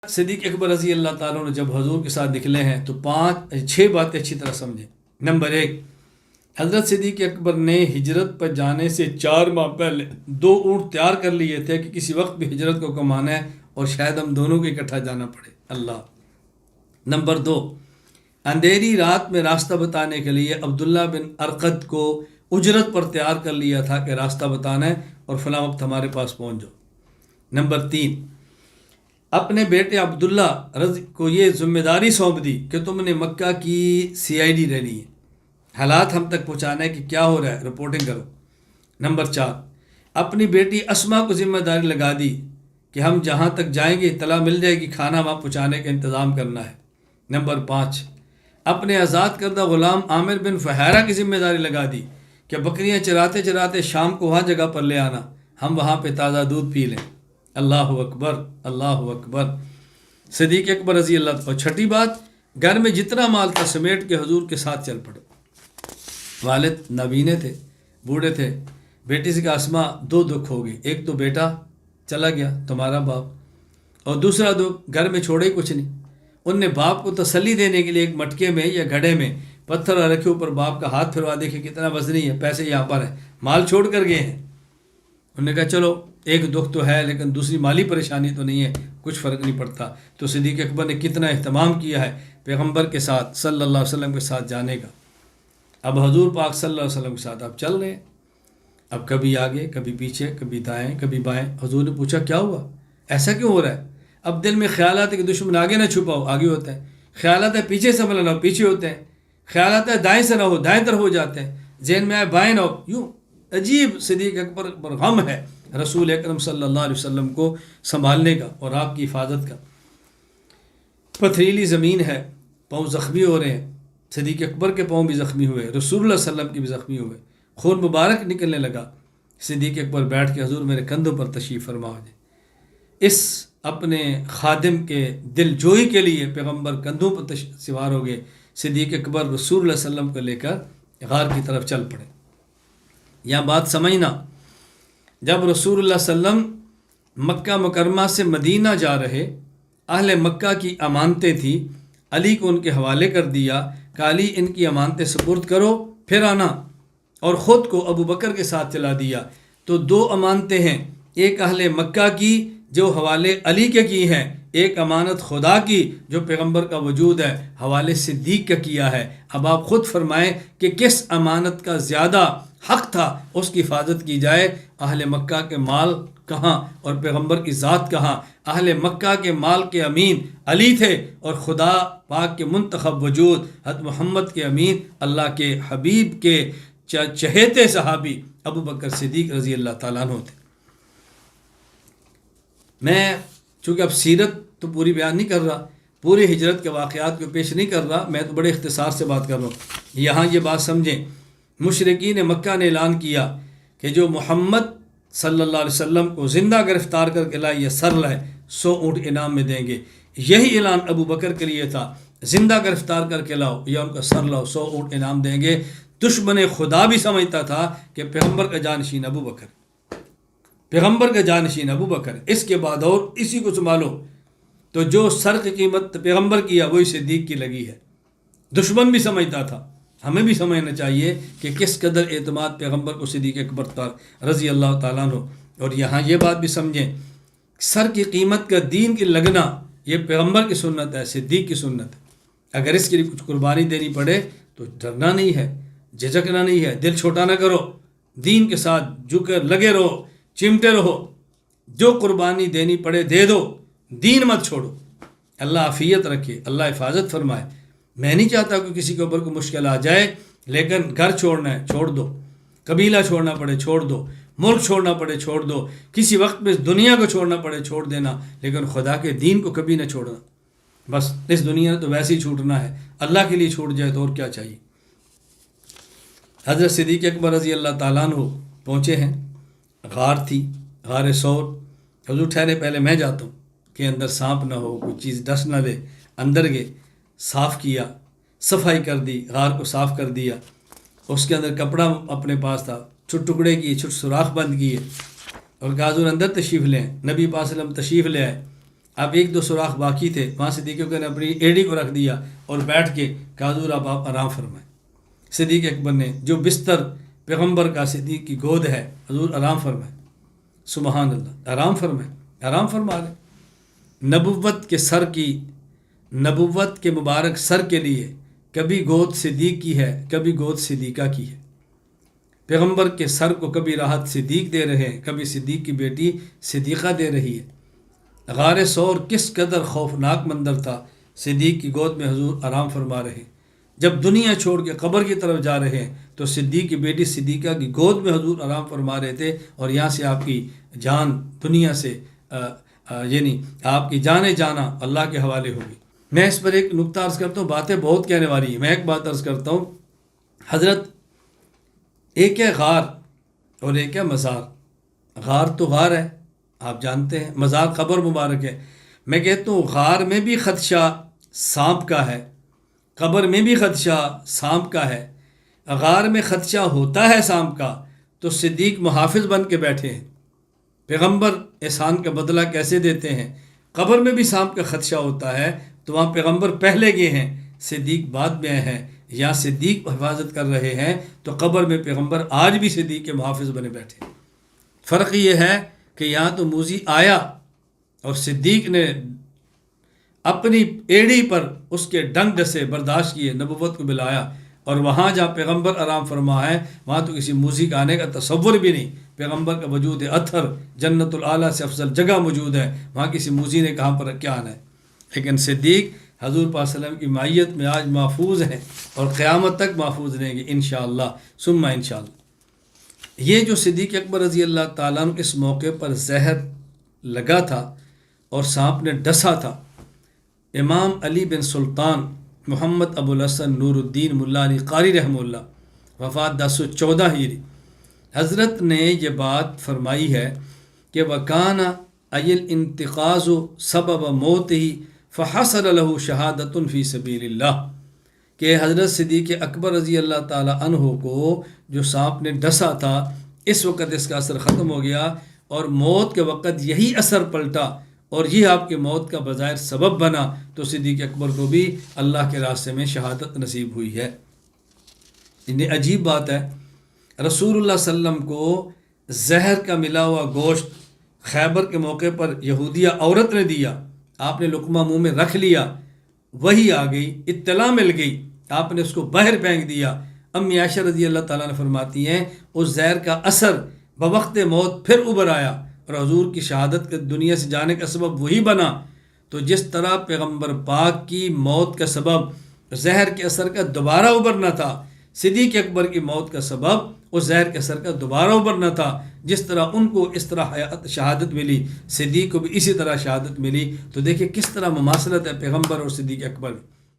صدیق اکبر رضی اللہ تعالیٰ نے جب حضور کے ساتھ نکلے ہیں تو 6 باتیں اچھی طرح سمجھیں۔ نمبر 1، حضرت صدیق اکبر نے ہجرت پر جانے سے 4 ماہ پہلے 2 اونٹ تیار کر لیے تھے کہ کسی وقت بھی ہجرت کو کمانا ہے اور شاید ہم دونوں کو اکٹھا جانا پڑے اللہ۔ نمبر 2، اندھیری رات میں راستہ بتانے کے لیے عبداللہ بن ارقد کو اجرت پر تیار کر لیا تھا کہ راستہ بتانا ہے اور فلاں وقت ہمارے پاس پہنچ جاؤ۔ نمبر 3، اپنے بیٹے عبداللہ رضی کو یہ ذمہ داری سونپ دی کہ تم نے مکہ کی CID رہنی ہے، حالات ہم تک پہنچانا ہے کہ کیا ہو رہا ہے، رپورٹنگ کرو۔ نمبر 4، اپنی بیٹی اسما کو ذمہ داری لگا دی کہ ہم جہاں تک جائیں گے اطلاع مل جائے گی، کھانا وہاں پہنچانے کا انتظام کرنا ہے۔ نمبر 5، اپنے آزاد کردہ غلام عامر بن فہیرہ کی ذمہ داری لگا دی کہ بکریاں چراتے چراتے شام کو وہاں جگہ پر لے آنا، ہم وہاں پہ تازہ دودھ پی لیں۔ اللہ اکبر اللہ اکبر۔ صدیق اکبر رضی اللہ عنہ۔ اور چھٹی بات، گھر میں جتنا مال تھا سمیٹ کے حضور کے ساتھ چل پڑے۔ والد نابینے تھے، بوڑھے تھے، بیٹی سے کہا اسما 2 دکھ ہو گئے، ایک تو بیٹا چلا گیا تمہارا باپ، اور دوسرا دکھ گھر میں چھوڑے ہی کچھ نہیں۔ ان نے باپ کو تسلی دینے کے لیے ایک مٹکے میں یا گھڑے میں پتھر رکھے، اوپر باپ کا ہاتھ پھروا، دیکھے کتنا وزنی ہے، پیسے یہاں پر ہیں، مال چھوڑ کر گئے ہیں۔ انہوں نے کہا چلو ایک دکھ تو ہے لیکن دوسری مالی پریشانی تو نہیں ہے، کچھ فرق نہیں پڑتا۔ تو صدیق اکبر نے کتنا اہتمام کیا ہے پیغمبر کے ساتھ صلی اللہ علیہ وسلم کے ساتھ جانے کا۔ اب حضور پاک صلی اللہ علیہ وسلم کے ساتھ آپ چل رہے ہیں، اب کبھی آگے کبھی پیچھے، کبھی دائیں کبھی بائیں۔ حضور نے پوچھا کیا ہوا، ایسا کیوں ہو رہا ہے؟ اب دل میں خیالات ہے کہ دشمن آگے نہ چھپاؤ، آگے ہوتا ہے، خیالات ہے پیچھے سے نہ ہو، پیچھے ہوتے ہیں، خیالات ہے دائیں سے نہ ہو، دائیں طرف ہو جاتے ہیں، ذہن میں آئے بائیں نہ ہو، یوں عجیب۔ صدیق اکبر پر غم ہے رسول اکرم صلی اللہ علیہ وسلم کو سنبھالنے کا اور آپ کی حفاظت کا۔ پتھریلی زمین ہے، پاؤں زخمی ہو رہے ہیں، صدیق اکبر کے پاؤں بھی زخمی ہوئے، رسول اللہ صلی اللہ علیہ وسلم کے بھی زخمی ہوئے، خون مبارک نکلنے لگا۔ صدیق اکبر بیٹھ کے حضور میرے کندھوں پر تشریف فرما ہو جائے۔ اس اپنے خادم کے دل جوئی کے لیے پیغمبر کندھوں پر سوار ہو گئے۔ صدیق اکبر رسول اللہ صلی اللہ علیہ وسلم کو لے کر غار کی طرف چل پڑے۔ یہاں بات سمجھنا، جب رسول اللہ صلی اللہ علیہ وسلم مکہ مکرمہ سے مدینہ جا رہے، اہل مکہ کی امانتیں تھیں، علی کو ان کے حوالے کر دیا کہ علی ان کی امانتیں سپرد کرو پھر آنا، اور خود کو ابو بکر کے ساتھ چلا دیا۔ تو 2 امانتیں ہیں، ایک اہل مکہ کی جو حوالے علی کے کی ہیں، ایک امانت خدا کی جو پیغمبر کا وجود ہے حوالے صدیق کا کیا ہے۔ اب آپ خود فرمائیں کہ کس امانت کا زیادہ حق تھا اس کی حفاظت کی جائے؟ اہل مکہ کے مال کہاں اور پیغمبر کی ذات کہاں؟ اہل مکہ کے مال کے امین علی تھے، اور خدا پاک کے منتخب وجود حضرت محمد کے امین اللہ کے حبیب کے چہیتے صحابی ابو بکر صدیق رضی اللہ تعالیٰ عنہ تھے۔ میں چونکہ اب سیرت تو پوری بیان نہیں کر رہا، پوری ہجرت کے واقعات کو پیش نہیں کر رہا، میں تو بڑے اختصار سے بات کر رہا ہوں۔ یہاں یہ بات سمجھیں، مشرکین مکہ نے اعلان کیا کہ جو محمد صلی اللہ علیہ وسلم کو زندہ گرفتار کر کے لائے یا سر لائے 100 اونٹ انعام میں دیں گے۔ یہی اعلان ابو بکر کے لیے تھا، زندہ گرفتار کر کے لاؤ یا ان کا سر لاؤ، 100 اونٹ انعام دیں گے۔ دشمن خدا بھی سمجھتا تھا کہ پیغمبر کا جانشین ابو بکر، پیغمبر کا جانشین ابو بکر، اس کے بعد اور اسی کو سنبھالو۔ تو جو سر کی قیمت پیغمبر کیا وہی صدیق کی لگی ہے۔ دشمن بھی سمجھتا تھا، ہمیں بھی سمجھنا چاہیے کہ کس قدر اعتماد پیغمبر کو صدیق اکبر رضی اللہ تعالیٰ عنہ۔ اور یہاں یہ بات بھی سمجھیں، سر کی قیمت کا دین کی لگنا یہ پیغمبر کی سنت ہے، صدیق کی سنت ہے۔ اگر اس کے لیے کچھ قربانی دینی پڑے تو ڈرنا نہیں ہے، جھجکنا نہیں ہے، دل چھوٹا نہ کرو، دین کے ساتھ جھک کر لگے رہو، چمٹے رہو، جو قربانی دینی پڑے دے دو، دین مت چھوڑو۔ اللہ عافیت رکھے، اللہ حفاظت فرمائے۔ میں نہیں چاہتا کہ کسی کے اوپر کوئی مشکل آ جائے، لیکن گھر چھوڑنا ہے چھوڑ دو، قبیلہ چھوڑنا پڑے چھوڑ دو، ملک چھوڑنا پڑے چھوڑ دو، کسی وقت میں دنیا کو چھوڑنا پڑے چھوڑ دینا، لیکن خدا کے دین کو کبھی نہ چھوڑنا۔ بس اس دنیا تو ویسے ہی چھوٹنا ہے، اللہ کے لیے چھوٹ جائے تو اور کیا چاہیے۔ حضرت صدیق اکبر رضی اللہ تعالیٰ عنہ پہنچے ہیں، غار تھی، غار ثور۔ حضور ٹھہرے پہلے میں جاتا ہوں کہ اندر سانپ نہ ہو، کوئی چیز ڈس نہ دے۔ اندر گئے، صاف کیا، صفائی کر دی، غار کو صاف کر دیا، اس کے اندر کپڑا اپنے پاس تھا، چھوٹ ٹکڑے کیے، چھوٹ سوراخ بند کیے، اور کہا حضور اندر تشریف لیں۔ نبی پاک صلی اللہ علیہ وسلم تشریف لے آئے، اب ایک دو سوراخ باقی تھے، وہاں صدیق اکبر نے اپنی ایڑی کو رکھ دیا اور بیٹھ کے کہا حضور آپ آرام فرمائیں۔ صدیق اکبر نے جو بستر پیغمبر کا صدیق کی گود ہے، حضور آرام فرمائیں، سبحان اللہ، آرام فرمائیں، آرام فرما لیں۔ نبوت کے مبارک سر کے لیے کبھی گود صدیق کی ہے، کبھی گود صدیقہ کی ہے۔ پیغمبر کے سر کو کبھی راحت صدیق دے رہے ہیں، کبھی صدیق کی بیٹی صدیقہ دے رہی ہے۔ غار ثور کس قدر خوفناک منظر تھا، صدیق کی گود میں حضور آرام فرما رہے ہیں۔ جب دنیا چھوڑ کے قبر کی طرف جا رہے ہیں تو صدیق کی بیٹی صدیقہ کی گود میں حضور آرام فرما رہے تھے، اور یہاں سے آپ کی جان دنیا سے یعنی آپ کی جانے جانا اللہ کے حوالے ہوگی۔ میں اس پر ایک نقطہ عرض کرتا ہوں، باتیں بہت کہنے والی ہیں، میں ایک بات عرض کرتا ہوں۔ حضرت ایک ہے غار اور ایک ہے مزار۔ غار تو غار ہے، آپ جانتے ہیں، مزار قبر مبارک ہے۔ میں کہتا ہوں غار میں بھی خدشہ سانپ کا ہے، قبر میں بھی خدشہ سانپ کا ہے۔ غار میں خدشہ ہوتا ہے سانپ کا تو صدیق محافظ بن کے بیٹھے ہیں۔ پیغمبر احسان کا بدلہ کیسے دیتے ہیں؟ قبر میں بھی سانپ کا خدشہ ہوتا ہے تو وہاں پیغمبر پہلے گئے ہیں، صدیق بعد میں آئے ہیں، یا صدیق حفاظت کر رہے ہیں تو قبر میں پیغمبر آج بھی صدیق کے محافظ بنے بیٹھے ہیں۔ فرق یہ ہے کہ یہاں تو موذی آیا اور صدیق نے اپنی ایڑی پر اس کے ڈنگ ڈسے برداشت کیے، نبوت کو بلایا، اور وہاں جہاں پیغمبر آرام فرما ہے وہاں تو کسی موذی کا آنے کا تصور بھی نہیں۔ پیغمبر کا وجود اطہر جنت العالیٰ سے افضل جگہ موجود ہے، وہاں کسی موذی نے کہاں پر کیا آنا ہے۔ لیکن صدیق حضور پاک صلی اللہ علیہ وسلم کی معیت میں آج محفوظ ہیں اور قیامت تک محفوظ رہیں گے انشاءاللہ ثم انشاءاللہ۔ یہ جو صدیق اکبر رضی اللہ تعالیٰ عنہ اس موقع پر زہر لگا تھا اور سانپ نے ڈسا تھا، امام علی بن سلطان محمد ابو الحسن نور الدین ملا علی قاری رحمہ اللہ، وفات 1014 ہجری، حضرت نے یہ بات فرمائی ہے کہ وَكَانَ أَيِ الْإِنْتِقَاذُ سَبَبَ مَوْتِهِ فَحَصَلَ لَهُ شَهَادَةٌ فِي سَبِيلِ اللَّهِ، کہ حضرت صدیق اکبر رضی اللہ تعالی عنہ کو جو سانپ نے ڈسا تھا اس وقت اس کا اثر ختم ہو گیا، اور موت کے وقت یہی اثر پلٹا اور یہ آپ کے موت کا بظاہر سبب بنا، تو صدیق اکبر کو بھی اللہ کے راستے میں شہادت نصیب ہوئی ہے۔ انہیں عجیب بات ہے، رسول اللہ صلی اللہ علیہ وسلم کو زہر کا ملا ہوا گوشت خیبر کے موقع پر یہودیہ عورت نے دیا، آپ نے لقمہ منہ میں رکھ لیا، وہی آ گئی، اطلاع مل گئی، آپ نے اس کو باہر پھینک دیا۔ امی عائشہ رضی اللہ تعالیٰ نے فرماتی ہیں اس زہر کا اثر بوقت موت پھر ابھر آیا اور حضور کی شہادت کے دنیا سے جانے کا سبب وہی بنا۔ تو جس طرح پیغمبر پاک کی موت کا سبب زہر کے اثر کا دوبارہ ابھرنا تھا، صدیق اکبر کی موت کا سبب اس زہر کے اثر کا دوبارہ ابھرنا تھا۔ جس طرح ان کو اس طرح شہادت ملی، صدیق کو بھی اسی طرح شہادت ملی۔ تو دیکھیں کس طرح مماثلت ہے پیغمبر اور صدیق اکبر میں۔